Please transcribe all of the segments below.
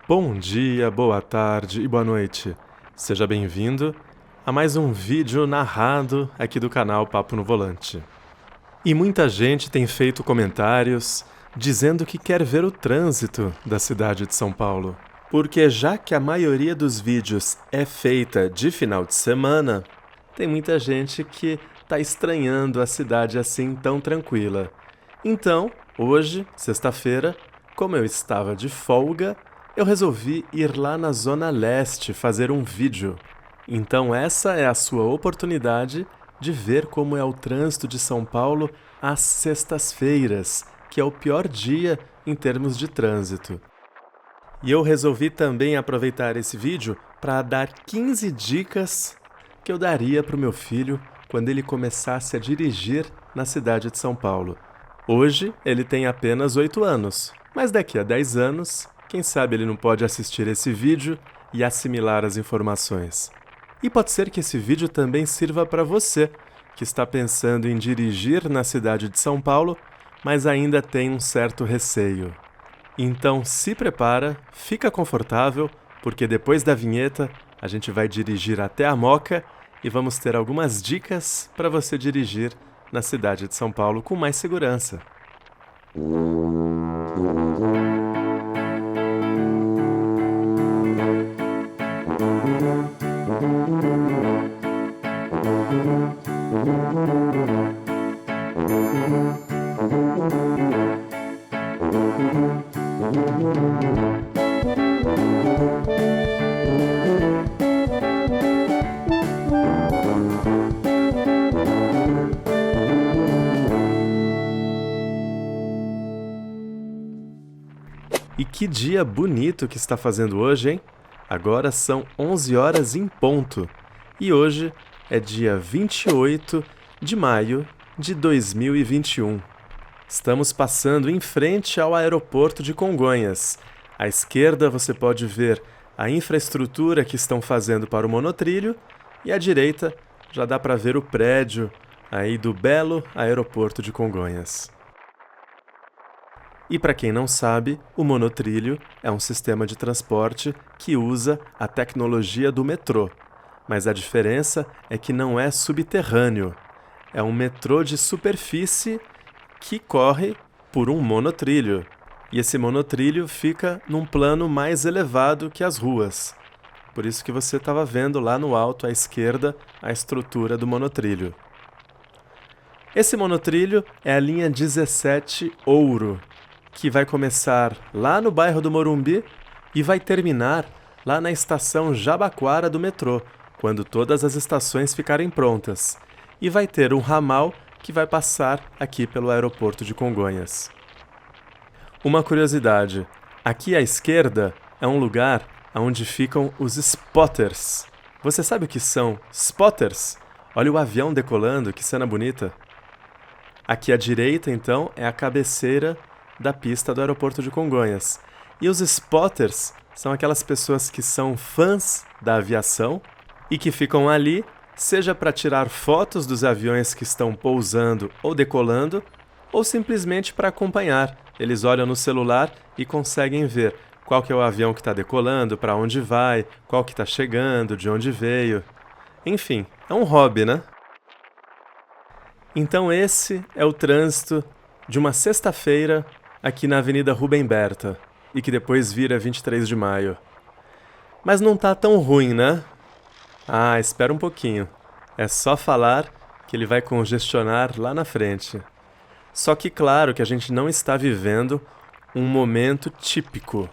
Bom dia, boa tarde e boa noite. Seja bem-vindo a mais um vídeo narrado aqui do canal Papo no Volante. E muita gente tem feito comentários dizendo que quer ver o trânsito da cidade de São Paulo. Porque já que a maioria dos vídeos é feita de final de semana, tem muita gente que está estranhando a cidade assim tão tranquila. Então, hoje, sexta-feira, como eu estava de folga, eu resolvi ir lá na Zona Leste fazer um vídeo. Então essa é a sua oportunidade de ver como é o trânsito de São Paulo às sextas-feiras, que é o pior dia em termos de trânsito. E eu resolvi também aproveitar esse vídeo para dar 15 dicas que eu daria para o meu filho quando ele começasse a dirigir na cidade de São Paulo. Hoje ele tem apenas 8 anos, mas daqui a 10 anos, quem sabe ele não pode assistir esse vídeo e assimilar as informações. E pode ser que esse vídeo também sirva para você, que está pensando em dirigir na cidade de São Paulo, mas ainda tem um certo receio. Então se prepara, fica confortável, porque depois da vinheta a gente vai dirigir até a Moca e vamos ter algumas dicas para você dirigir na cidade de São Paulo com mais segurança. E que dia bonito que está fazendo hoje, hein? Agora são 11 horas em ponto. E hoje é dia 28 de maio de 2021. Estamos passando em frente ao aeroporto de Congonhas. À esquerda você pode ver a infraestrutura que estão fazendo para o monotrilho e à direita já dá para ver o prédio aí do belo aeroporto de Congonhas. E para quem não sabe, o monotrilho é um sistema de transporte que usa a tecnologia do metrô. Mas a diferença é que não é subterrâneo. É um metrô de superfície que corre por um monotrilho. E esse monotrilho fica num plano mais elevado que as ruas. Por isso que você estava vendo lá no alto à esquerda a estrutura do monotrilho. Esse monotrilho é a linha 17 Ouro, que vai começar lá no bairro do Morumbi e vai terminar lá na estação Jabaquara do metrô, quando todas as estações ficarem prontas. E vai ter um ramal que vai passar aqui pelo aeroporto de Congonhas. Uma curiosidade, aqui à esquerda é um lugar onde ficam os spotters. Você sabe o que são spotters? Olha o avião decolando, que cena bonita. Aqui à direita, então, é a cabeceira da pista do aeroporto de Congonhas. E os spotters são aquelas pessoas que são fãs da aviação e que ficam ali, seja para tirar fotos dos aviões que estão pousando ou decolando, ou simplesmente para acompanhar. Eles olham no celular e conseguem ver qual que é o avião que está decolando, para onde vai, qual que está chegando, de onde veio. Enfim, é um hobby, né? Então esse é o trânsito de uma sexta-feira aqui na Avenida Rubem Berta, e que depois vira 23 de maio. Mas não tá tão ruim, né? Ah, espera um pouquinho. É só falar que ele vai congestionar lá na frente. Só que claro que a gente não está vivendo um momento típico.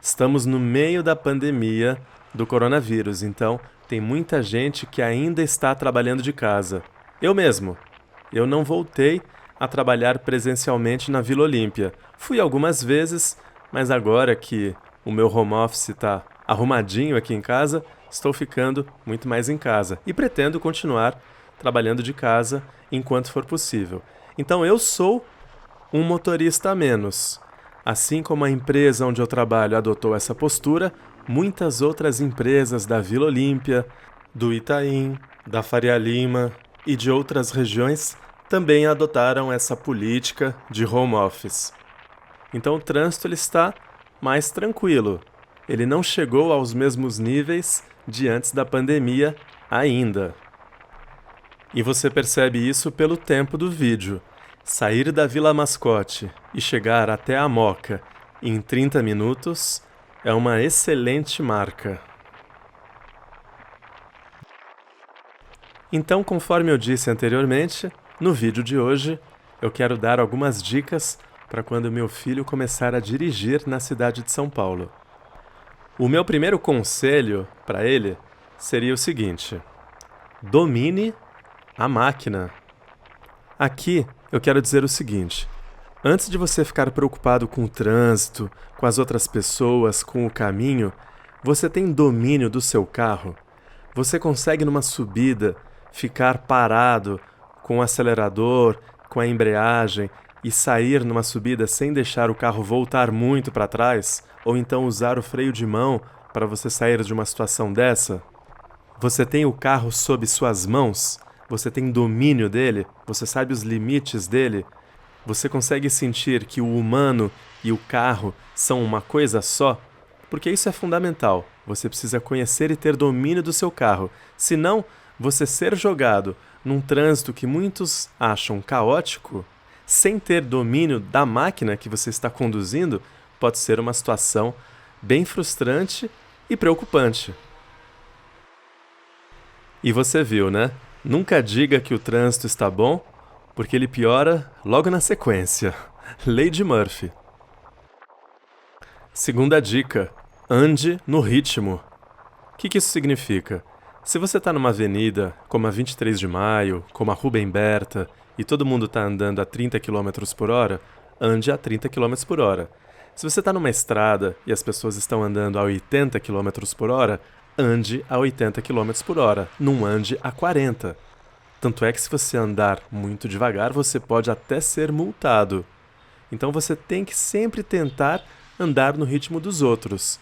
Estamos no meio da pandemia do coronavírus, então tem muita gente que ainda está trabalhando de casa. Eu mesmo. Eu não voltei a trabalhar presencialmente na Vila Olímpia. Fui algumas vezes, mas agora que o meu home office está arrumadinho aqui em casa, estou ficando muito mais em casa. E pretendo continuar trabalhando de casa enquanto for possível. Então eu sou um motorista a menos. Assim como a empresa onde eu trabalho adotou essa postura, muitas outras empresas da Vila Olímpia, do Itaim, da Faria Lima e de outras regiões também adotaram essa política de home office. Então o trânsito ele está mais tranquilo. ele não chegou aos mesmos níveis de antes da pandemia ainda. E você percebe isso pelo tempo do vídeo. Sair da Vila Mascote e chegar até a Moca em 30 minutos é uma excelente marca. Então, conforme eu disse anteriormente, no vídeo de hoje eu quero dar algumas dicas para quando meu filho começar a dirigir na cidade de São Paulo. O meu primeiro conselho para ele seria o seguinte: domine a máquina. Aqui eu quero dizer o seguinte: antes de você ficar preocupado com o trânsito, com as outras pessoas, com o caminho, você tem domínio do seu carro? Você consegue numa subida ficar parado com o acelerador, com a embreagem e sair numa subida sem deixar o carro voltar muito para trás? Ou então usar o freio de mão para você sair de uma situação dessa? Você tem o carro sob suas mãos? Você tem domínio dele? Você sabe os limites dele? Você consegue sentir que o humano e o carro são uma coisa só? Porque isso é fundamental. Você precisa conhecer e ter domínio do seu carro. Senão, você ser jogado num trânsito que muitos acham caótico, sem ter domínio da máquina que você está conduzindo, pode ser uma situação bem frustrante e preocupante. E você viu, né? Nunca diga que o trânsito está bom, porque ele piora logo na sequência. Lei de Murphy. Segunda dica: ande no ritmo. O que isso significa? Se você está numa avenida, como a 23 de Maio, como a Rubem Berta, e todo mundo está andando a 30 km por hora, ande a 30 km por hora. Se você está numa estrada e as pessoas estão andando a 80 km por hora, ande a 80 km por hora, não ande a 40. Tanto é que se você andar muito devagar, você pode até ser multado. Então você tem que sempre tentar andar no ritmo dos outros.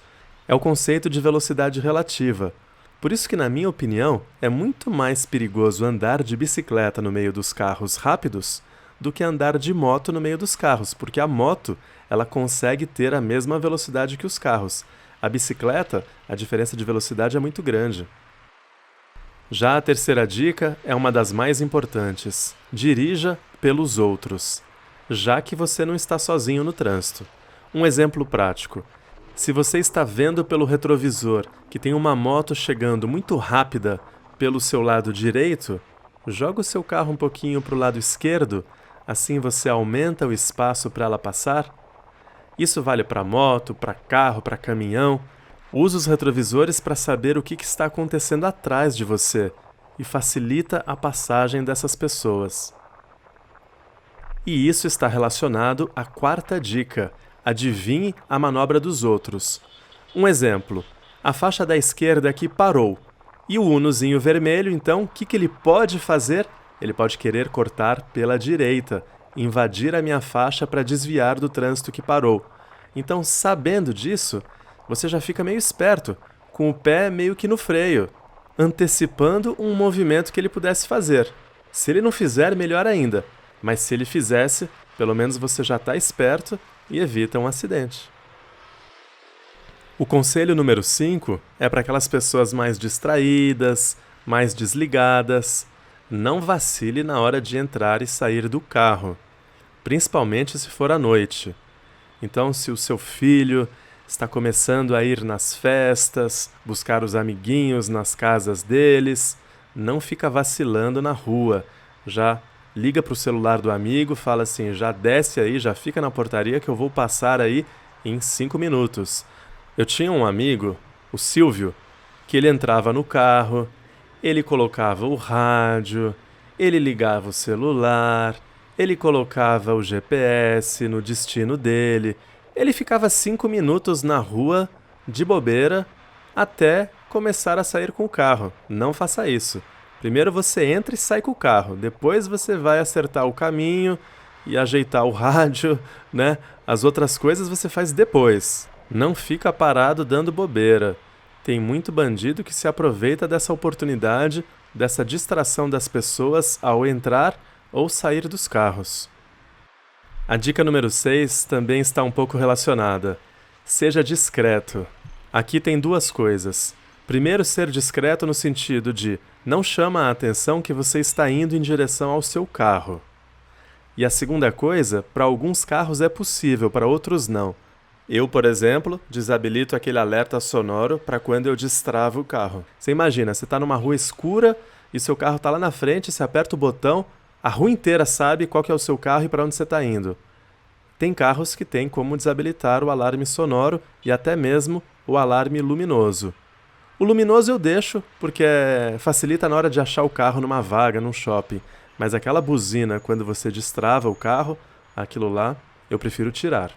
É o conceito de velocidade relativa. Por isso que, na minha opinião, é muito mais perigoso andar de bicicleta no meio dos carros rápidos do que andar de moto no meio dos carros, porque a moto ela consegue ter a mesma velocidade que os carros. A bicicleta, a diferença de velocidade é muito grande. Já a terceira dica é uma das mais importantes: dirija pelos outros, já que você não está sozinho no trânsito. Um exemplo prático: se você está vendo pelo retrovisor que tem uma moto chegando muito rápida pelo seu lado direito, joga o seu carro um pouquinho para o lado esquerdo, assim você aumenta o espaço para ela passar. Isso vale para moto, para carro, para caminhão. Use os retrovisores para saber o que está acontecendo atrás de você e facilita a passagem dessas pessoas. E isso está relacionado à quarta dica: adivinhe a manobra dos outros. Um exemplo: a faixa da esquerda aqui parou. E o unozinho vermelho, então, o que ele pode fazer? Ele pode querer cortar pela direita, invadir a minha faixa para desviar do trânsito que parou. Então, sabendo disso, você já fica meio esperto, com o pé meio que no freio, antecipando um movimento que ele pudesse fazer. Se ele não fizer, melhor ainda. Mas se ele fizesse, pelo menos você já está esperto e evita um acidente. O conselho número 5 é para aquelas pessoas mais distraídas, mais desligadas. Não vacile na hora de entrar e sair do carro, principalmente se for à noite. Então, se o seu filho está começando a ir nas festas, buscar os amiguinhos nas casas deles, não fica vacilando na rua. Já liga para o celular do amigo, fala assim: já desce aí, já fica na portaria que eu vou passar aí em 5 minutos. Eu tinha um amigo, o Silvio, que ele entrava no carro, ele colocava o rádio, ele ligava o celular, ele colocava o GPS no destino dele. Ele ficava 5 minutos na rua, de bobeira, até começar a sair com o carro. Não faça isso. Primeiro você entra e sai com o carro. Depois você vai acertar o caminho e ajeitar o rádio, né? As outras coisas você faz depois. Não fica parado dando bobeira. Tem muito bandido que se aproveita dessa oportunidade, dessa distração das pessoas ao entrar ou sair dos carros. A dica número 6 também está um pouco relacionada. Seja discreto. Aqui tem duas coisas. Primeiro, ser discreto no sentido de não chama a atenção que você está indo em direção ao seu carro. E a segunda coisa, para alguns carros é possível, para outros não. Eu, por exemplo, desabilito aquele alerta sonoro para quando eu destravo o carro. Você imagina, você está numa rua escura e seu carro está lá na frente, você aperta o botão, a rua inteira sabe qual que é o seu carro e para onde você está indo. Tem carros que têm como desabilitar o alarme sonoro e até mesmo o alarme luminoso. O luminoso eu deixo porque facilita na hora de achar o carro numa vaga, num shopping. Mas aquela buzina, quando você destrava o carro, aquilo lá, eu prefiro tirar.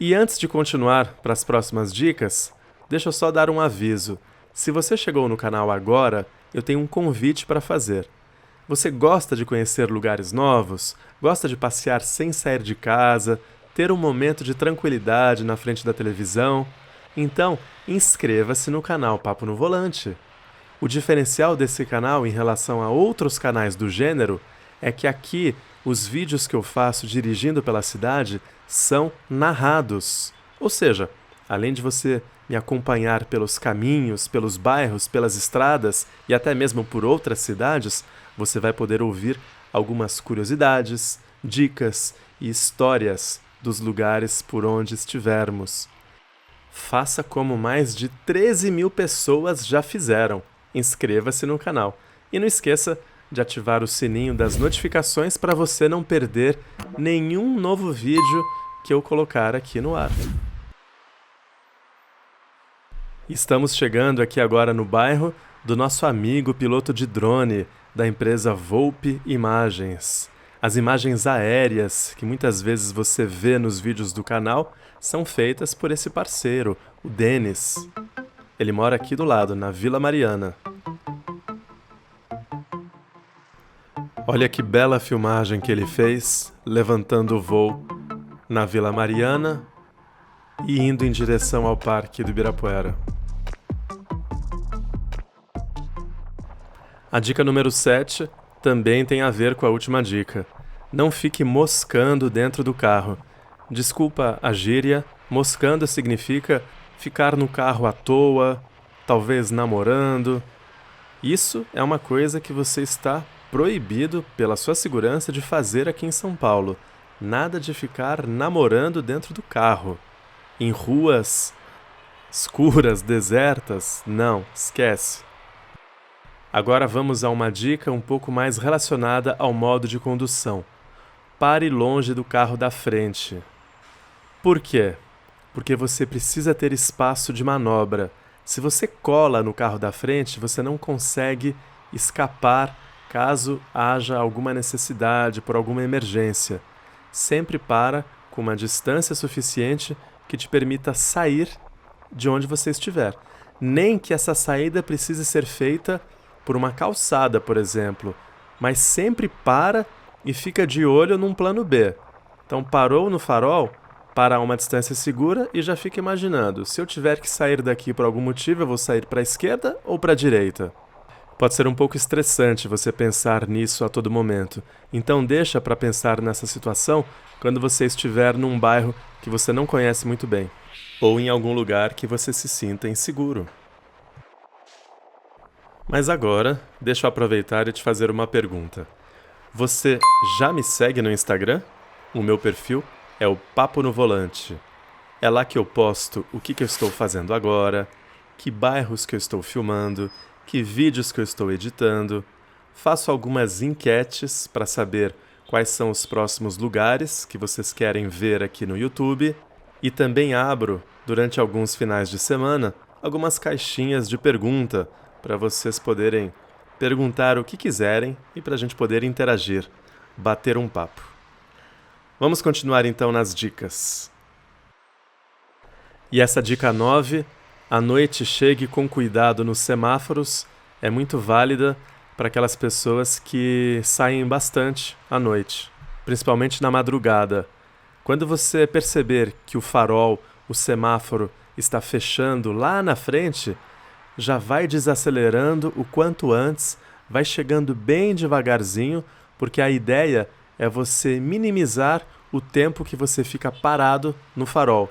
E antes de continuar para as próximas dicas, deixa eu só dar um aviso. Se você chegou no canal agora, eu tenho um convite para fazer. Você gosta de conhecer lugares novos? Gosta de passear sem sair de casa? Ter um momento de tranquilidade na frente da televisão? Então, inscreva-se no canal Papo no Volante. O diferencial desse canal em relação a outros canais do gênero é que aqui os vídeos que eu faço dirigindo pela cidade são narrados. Ou seja, além de você me acompanhar pelos caminhos, pelos bairros, pelas estradas e até mesmo por outras cidades, você vai poder ouvir algumas curiosidades, dicas e histórias dos lugares por onde estivermos. Faça como mais de 13.000 pessoas já fizeram. Inscreva-se no canal. E não esqueça de ativar o sininho das notificações para você não perder nenhum novo vídeo que eu colocar aqui no ar. Estamos chegando aqui agora no bairro do nosso amigo piloto de drone, da empresa Volpe Imagens. As imagens aéreas que muitas vezes você vê nos vídeos do canal são feitas por esse parceiro, o Denis. Ele mora aqui do lado, na Vila Mariana. Olha que bela filmagem que ele fez, levantando o voo na Vila Mariana e indo em direção ao Parque do Ibirapuera. A dica número 7 também tem a ver com a última dica. Não fique moscando dentro do carro. Desculpa a gíria, moscando significa ficar no carro à toa, talvez namorando. Isso é uma coisa que você está proibido pela sua segurança de fazer aqui em São Paulo. Nada de ficar namorando dentro do carro. Em ruas escuras, desertas, não, esquece. Agora vamos a uma dica um pouco mais relacionada ao modo de condução. Pare longe do carro da frente. Por quê? Porque você precisa ter espaço de manobra. Se você cola no carro da frente, você não consegue escapar caso haja alguma necessidade por alguma emergência. Sempre para com uma distância suficiente que te permita sair de onde você estiver. Nem que essa saída precise ser feita por uma calçada, por exemplo, mas sempre para e fica de olho num plano B. Então parou no farol, para uma distância segura e já fica imaginando, se eu tiver que sair daqui por algum motivo, eu vou sair para a esquerda ou para a direita? Pode ser um pouco estressante você pensar nisso a todo momento. Então deixa para pensar nessa situação quando você estiver num bairro que você não conhece muito bem, ou em algum lugar que você se sinta inseguro. Mas agora, deixa eu aproveitar e te fazer uma pergunta. Você já me segue no Instagram? O meu perfil é o Papo no Volante. É lá que eu posto o que eu estou fazendo agora, que bairros que eu estou filmando, que vídeos que eu estou editando. Faço algumas enquetes para saber quais são os próximos lugares que vocês querem ver aqui no YouTube. E também abro, durante alguns finais de semana, algumas caixinhas de pergunta para vocês poderem perguntar o que quiserem e para a gente poder interagir, bater um papo. Vamos continuar então nas dicas. E essa dica 9, à noite chegue com cuidado nos semáforos, é muito válida para aquelas pessoas que saem bastante à noite, principalmente na madrugada. Quando você perceber que o farol, o semáforo, está fechando lá na frente, já vai desacelerando o quanto antes, vai chegando bem devagarzinho, porque a ideia é você minimizar o tempo que você fica parado no farol.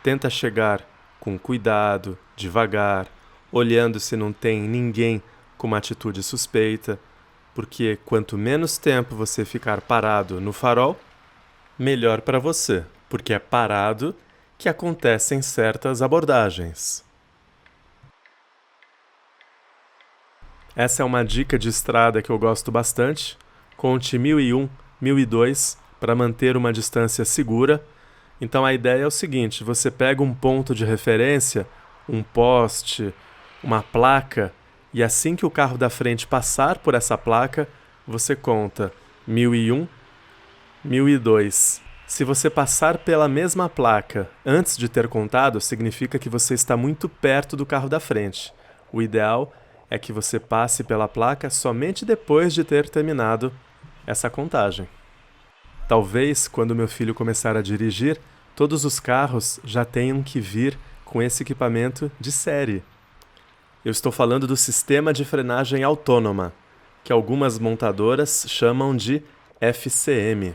Tenta chegar com cuidado, devagar, olhando se não tem ninguém com uma atitude suspeita, porque quanto menos tempo você ficar parado no farol, melhor para você, porque é parado que acontecem certas abordagens. Essa é uma dica de estrada que eu gosto bastante. Conte 1001, 1002 para manter uma distância segura. Então a ideia é o seguinte, você pega um ponto de referência, um poste, uma placa, e assim que o carro da frente passar por essa placa, você conta 1001, 1002. Se você passar pela mesma placa antes de ter contado, significa que você está muito perto do carro da frente. O ideal é que você passe pela placa somente depois de ter terminado essa contagem. Talvez, quando meu filho começar a dirigir, todos os carros já tenham que vir com esse equipamento de série. Eu estou falando do sistema de frenagem autônoma, que algumas montadoras chamam de FCM.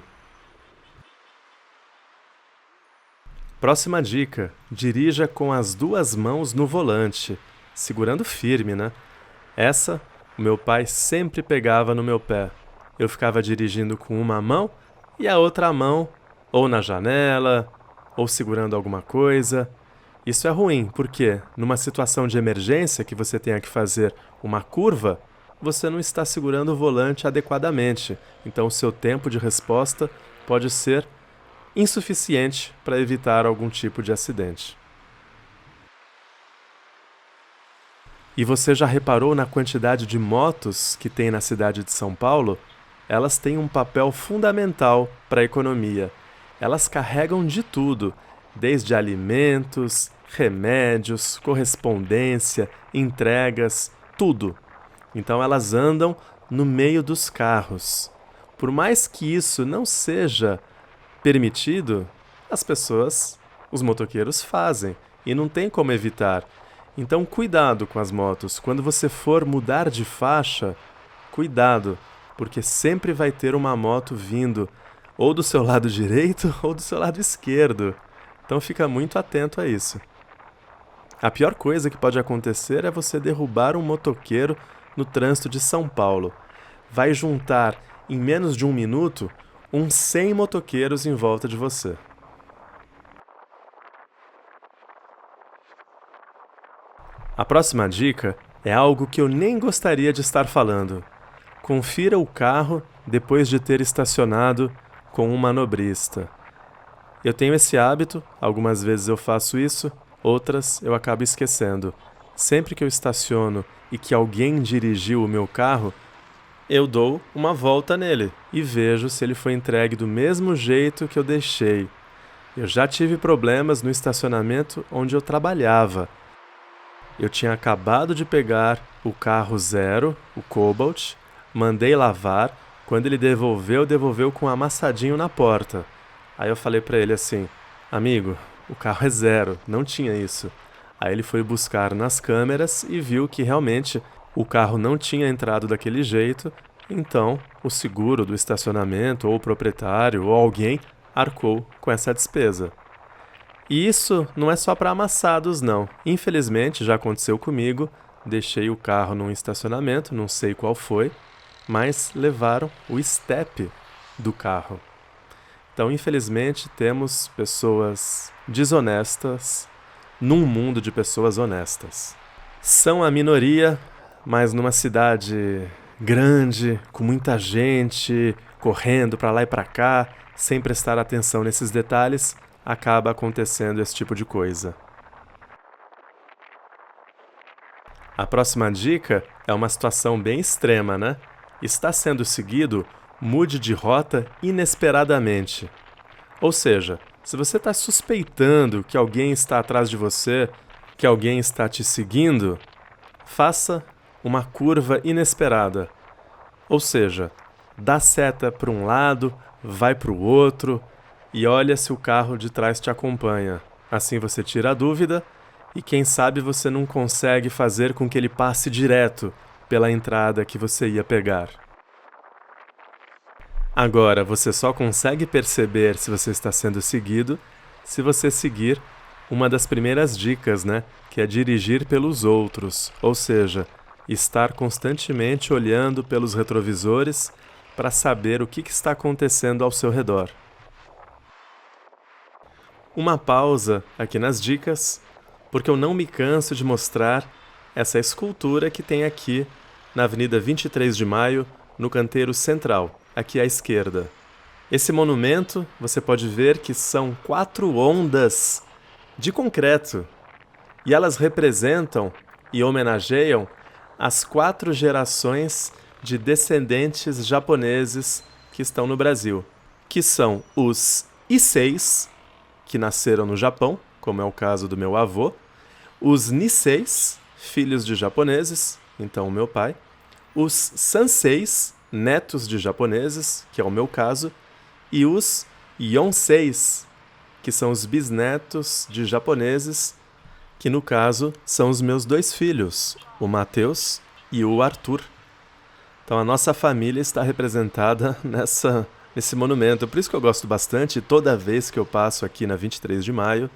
Próxima dica: dirija com as duas mãos no volante, segurando firme, né? Essa, o meu pai sempre pegava no meu pé. Eu ficava dirigindo com uma mão e a outra mão ou na janela, ou segurando alguma coisa. Isso é ruim, porque numa situação de emergência que você tenha que fazer uma curva, você não está segurando o volante adequadamente. Então o seu tempo de resposta pode ser insuficiente para evitar algum tipo de acidente. E você já reparou na quantidade de motos que tem na cidade de São Paulo? Elas têm um papel fundamental para a economia. Elas carregam de tudo, desde alimentos, remédios, correspondência, entregas, tudo. Então elas andam no meio dos carros. Por mais que isso não seja permitido, as pessoas, os motoqueiros fazem e não tem como evitar. Então cuidado com as motos. Quando você for mudar de faixa, cuidado, porque sempre vai ter uma moto vindo ou do seu lado direito ou do seu lado esquerdo. Então fica muito atento a isso. A pior coisa que pode acontecer é você derrubar um motoqueiro no trânsito de São Paulo. Vai juntar, em menos de 1 minuto, uns 100 motoqueiros em volta de você. A próxima dica é algo que eu nem gostaria de estar falando. Confira o carro depois de ter estacionado com um manobrista. Eu tenho esse hábito, algumas vezes eu faço isso, outras eu acabo esquecendo. Sempre que eu estaciono e que alguém dirigiu o meu carro, eu dou uma volta nele e vejo se ele foi entregue do mesmo jeito que eu deixei. Eu já tive problemas no estacionamento onde eu trabalhava. Eu tinha acabado de pegar o carro zero, o Cobalt, mandei lavar, quando ele devolveu com um amassadinho na porta. Aí eu falei pra ele assim, amigo, o carro é zero, não tinha isso. Aí ele foi buscar nas câmeras e viu que realmente o carro não tinha entrado daquele jeito, então o seguro do estacionamento, ou o proprietário, ou alguém arcou com essa despesa. E isso não é só para amassados, não. Infelizmente, já aconteceu comigo, deixei o carro num estacionamento, não sei qual foi, mas levaram o estepe do carro. Então, infelizmente, temos pessoas desonestas num mundo de pessoas honestas. São a minoria, mas numa cidade grande, com muita gente correndo para lá e para cá, sem prestar atenção nesses detalhes, acaba acontecendo esse tipo de coisa. A próxima dica é uma situação bem extrema, né? Está sendo seguido, mude de rota inesperadamente. Ou seja, se você está suspeitando que alguém está atrás de você, que alguém está te seguindo, faça uma curva inesperada. Ou seja, dá seta para um lado, vai para o outro e olha se o carro de trás te acompanha. Assim você tira a dúvida e quem sabe você não consegue fazer com que ele passe direto pela entrada que você ia pegar. Agora, você só consegue perceber se você está sendo seguido se você seguir uma das primeiras dicas, né? Que é dirigir pelos outros, ou seja, estar constantemente olhando pelos retrovisores para saber o que está acontecendo ao seu redor. Uma pausa aqui nas dicas, porque eu não me canso de mostrar essa escultura que tem aqui na Avenida 23 de Maio, no canteiro central, aqui à esquerda. Esse monumento, você pode ver que são 4 ondas de concreto, e elas representam e homenageiam as 4 gerações de descendentes japoneses que estão no Brasil, que são os Isseis, que nasceram no Japão, como é o caso do meu avô, os Niseis, filhos de japoneses, então o meu pai, os Sanseis, netos de japoneses, que é o meu caso, e os Yonseis, que são os bisnetos de japoneses, que no caso são os meus 2 filhos, o Matheus e o Arthur. Então a nossa família está representada nesse monumento. Por isso que eu gosto bastante, toda vez que eu passo aqui na 23 de maio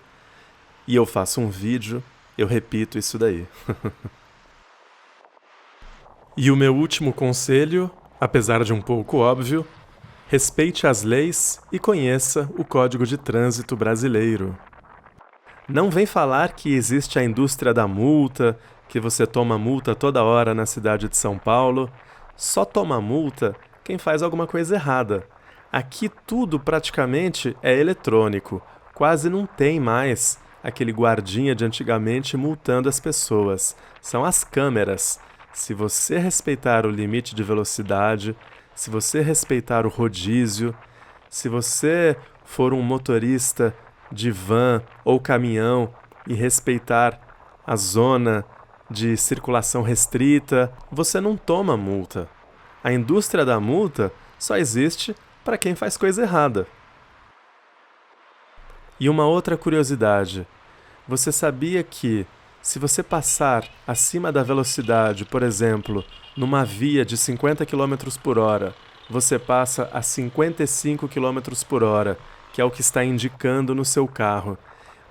e eu faço um vídeo, eu repito isso daí. E o meu último conselho, apesar de um pouco óbvio, respeite as leis e conheça o Código de Trânsito brasileiro. Não vem falar que existe a indústria da multa, que você toma multa toda hora na cidade de São Paulo. Só toma multa quem faz alguma coisa errada. Aqui tudo praticamente é eletrônico. Quase não tem mais aquele guardinha de antigamente multando as pessoas. São as câmeras. Se você respeitar o limite de velocidade, se você respeitar o rodízio, se você for um motorista de van ou caminhão e respeitar a zona de circulação restrita, você não toma multa. A indústria da multa só existe para quem faz coisa errada. E uma outra curiosidade, você sabia que se você passar acima da velocidade, por exemplo, numa via de 50 km por hora, você passa a 55 km por hora, que é o que está indicando no seu carro.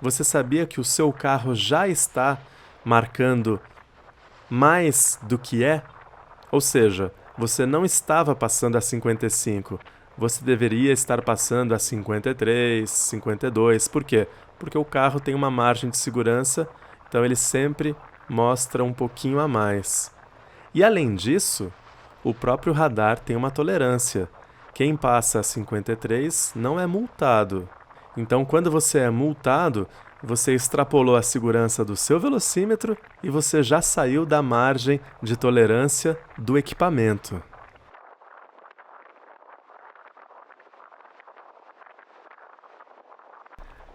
Você sabia que o seu carro já está marcando mais do que é? Ou seja, você não estava passando a 55, você deveria estar passando a 53, 52. Por quê? Porque o carro tem uma margem de segurança, então ele sempre mostra um pouquinho a mais. E além disso, o próprio radar tem uma tolerância. Quem passa a 53 não é multado. Então, quando você é multado, você extrapolou a segurança do seu velocímetro e você já saiu da margem de tolerância do equipamento.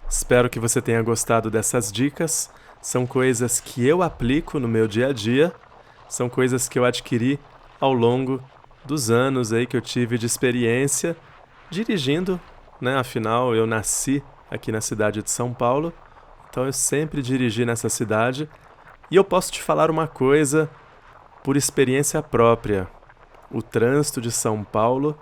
Espero que você tenha gostado dessas dicas. São coisas que eu aplico no meu dia a dia, são coisas que eu adquiri ao longo dos anos aí que eu tive de experiência dirigindo, né? Afinal, eu nasci aqui na cidade de São Paulo, então eu sempre dirigi nessa cidade. E eu posso te falar uma coisa por experiência própria. O trânsito de São Paulo,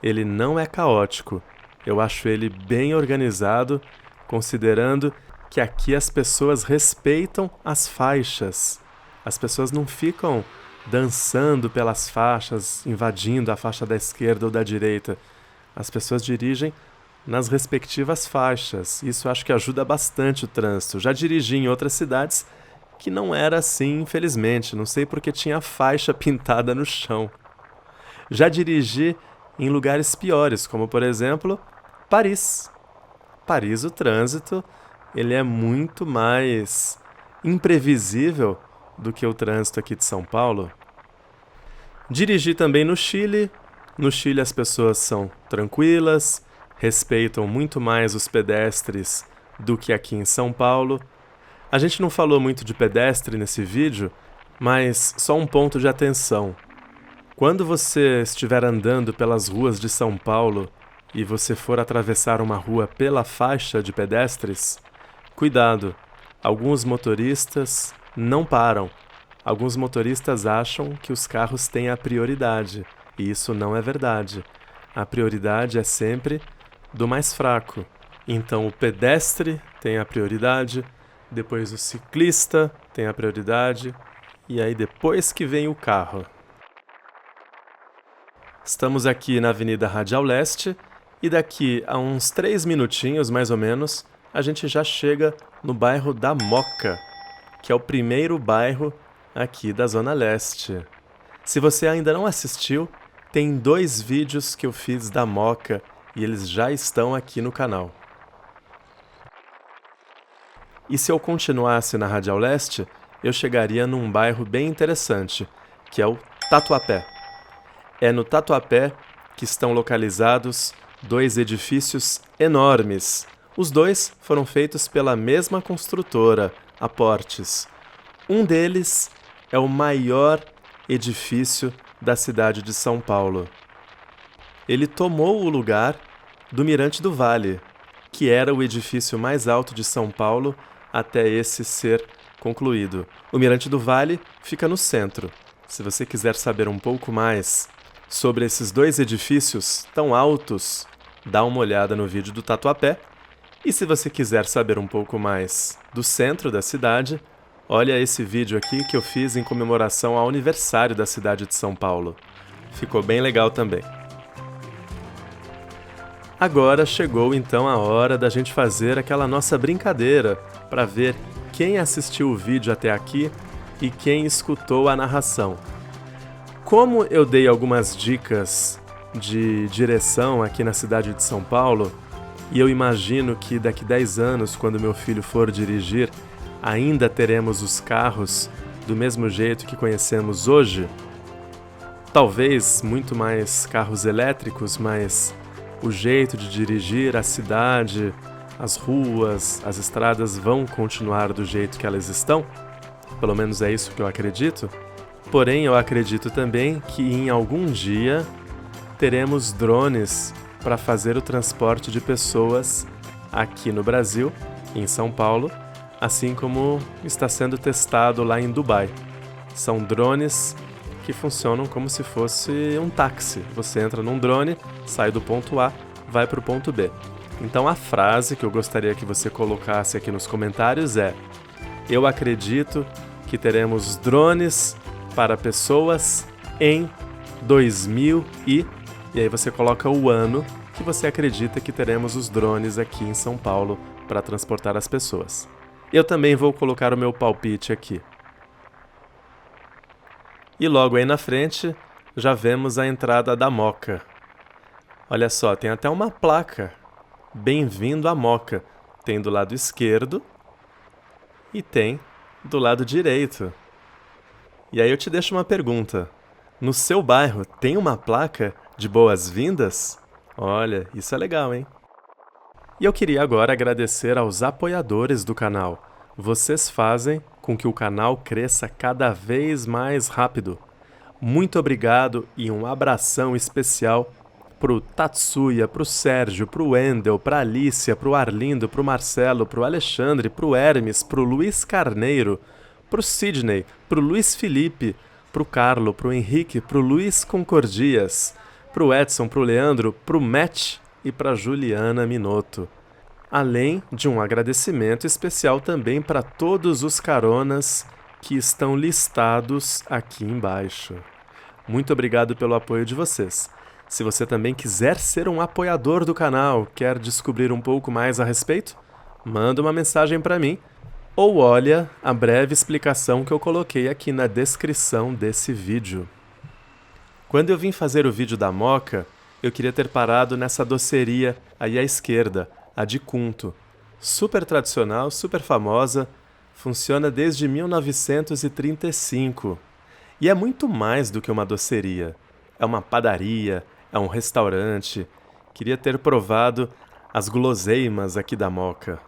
ele não é caótico. Eu acho ele bem organizado, considerando que aqui as pessoas respeitam as faixas. As pessoas não ficam dançando pelas faixas, invadindo a faixa da esquerda ou da direita. As pessoas dirigem nas respectivas faixas. Isso acho que ajuda bastante o trânsito. Já dirigi em outras cidades que não era assim, infelizmente. Não sei porque tinha faixa pintada no chão. Já dirigi em lugares piores, como por exemplo, Paris. Paris, o trânsito, ele é muito mais imprevisível do que o trânsito aqui de São Paulo. Dirigi também no Chile. No Chile as pessoas são tranquilas, respeitam muito mais os pedestres do que aqui em São Paulo. A gente não falou muito de pedestre nesse vídeo, mas só um ponto de atenção. Quando você estiver andando pelas ruas de São Paulo e você for atravessar uma rua pela faixa de pedestres, cuidado, alguns motoristas não param. Alguns motoristas acham que os carros têm a prioridade, e isso não é verdade. A prioridade é sempre do mais fraco. Então o pedestre tem a prioridade, depois o ciclista tem a prioridade, e aí depois que vem o carro. Estamos aqui na Avenida Radial Leste, e daqui a uns 3 minutinhos, mais ou menos, a gente já chega no bairro da Moca, que é o primeiro bairro aqui da Zona Leste. Se você ainda não assistiu, tem 2 vídeos que eu fiz da Moca e eles já estão aqui no canal. E se eu continuasse na Radial Leste, eu chegaria num bairro bem interessante, que é o Tatuapé. É no Tatuapé que estão localizados 2 edifícios enormes. Os 2 foram feitos pela mesma construtora, a Portes. Um deles é o maior edifício da cidade de São Paulo. Ele tomou o lugar do Mirante do Vale, que era o edifício mais alto de São Paulo até esse ser concluído. O Mirante do Vale fica no centro. Se você quiser saber um pouco mais sobre esses 2 edifícios tão altos, dá uma olhada no vídeo do Tatuapé. E se você quiser saber um pouco mais do centro da cidade, olha esse vídeo aqui que eu fiz em comemoração ao aniversário da cidade de São Paulo. Ficou bem legal também. Agora chegou então a hora da gente fazer aquela nossa brincadeira para ver quem assistiu o vídeo até aqui e quem escutou a narração. Como eu dei algumas dicas de direção aqui na cidade de São Paulo, e eu imagino que daqui 10 anos, quando meu filho for dirigir, ainda teremos os carros do mesmo jeito que conhecemos hoje, talvez muito mais carros elétricos, mas o jeito de dirigir a cidade, as ruas, as estradas vão continuar do jeito que elas estão. Pelo menos é isso que eu acredito. Porém, eu acredito também que em algum dia teremos drones para fazer o transporte de pessoas aqui no Brasil, em São Paulo, assim como está sendo testado lá em Dubai. São drones que funcionam como se fosse um táxi. Você entra num drone, sai do ponto A, vai para o ponto B. Então a frase que eu gostaria que você colocasse aqui nos comentários é: eu acredito que teremos drones para pessoas em 2000 e aí você coloca o ano que você acredita que teremos os drones aqui em São Paulo para transportar as pessoas. Eu também vou colocar o meu palpite aqui. E logo aí na frente, já vemos a entrada da Moca. Olha só, tem até uma placa. Bem-vindo à Moca. Tem do lado esquerdo e tem do lado direito. E aí eu te deixo uma pergunta. No seu bairro tem uma placa de boas-vindas? Olha, isso é legal, hein? E eu queria agora agradecer aos apoiadores do canal. Vocês fazem com que o canal cresça cada vez mais rápido. Muito obrigado e um abração especial pro Tatsuya, pro Sérgio, pro Wendel, pra Alicia, pro Arlindo, pro Marcelo, pro Alexandre, pro Hermes, pro Luiz Carneiro, pro Sidney, pro Luiz Felipe, pro Carlo, pro Henrique, pro Luiz Concordias, pro Edson, pro Leandro, pro Matt e pra Juliana Minotto. Além de um agradecimento especial também para todos os caronas que estão listados aqui embaixo. Muito obrigado pelo apoio de vocês. Se você também quiser ser um apoiador do canal, quer descobrir um pouco mais a respeito, manda uma mensagem para mim ou olha a breve explicação que eu coloquei aqui na descrição desse vídeo. Quando eu vim fazer o vídeo da Moca, eu queria ter parado nessa doceria aí à esquerda, a de Cunto. Super tradicional, super famosa, funciona desde 1935. E é muito mais do que uma doceria. É uma padaria, é um restaurante. Queria ter provado as guloseimas aqui da Moca.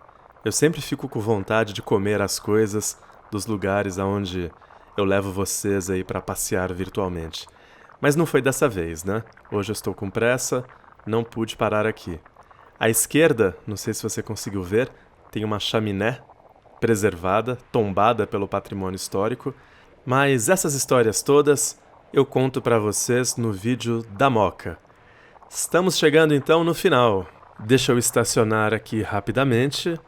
Eu sempre fico com vontade de comer as coisas dos lugares aonde eu levo vocês aí para passear virtualmente. Mas não foi dessa vez, né? Hoje eu estou com pressa, não pude parar aqui. À esquerda, não sei se você conseguiu ver, tem uma chaminé preservada, tombada pelo patrimônio histórico, mas essas histórias todas eu conto para vocês no vídeo da Moca. Estamos chegando então no final. Deixa eu estacionar aqui rapidamente,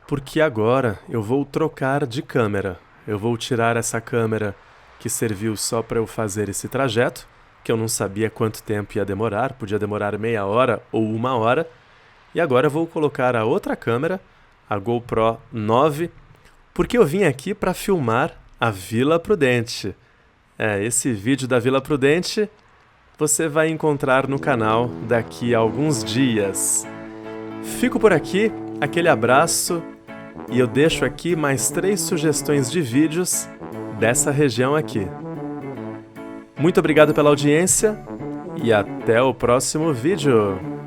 porque agora eu vou trocar de câmera. Eu vou tirar essa câmera que serviu só para eu fazer esse trajeto, que eu não sabia quanto tempo ia demorar, podia demorar meia hora ou uma hora. E agora eu vou colocar a outra câmera, a GoPro 9, porque eu vim aqui para filmar a Vila Prudente. Esse vídeo da Vila Prudente você vai encontrar no canal daqui a alguns dias. Fico por aqui, aquele abraço, e eu deixo aqui mais 3 sugestões de vídeos dessa região aqui. Muito obrigado pela audiência e até o próximo vídeo!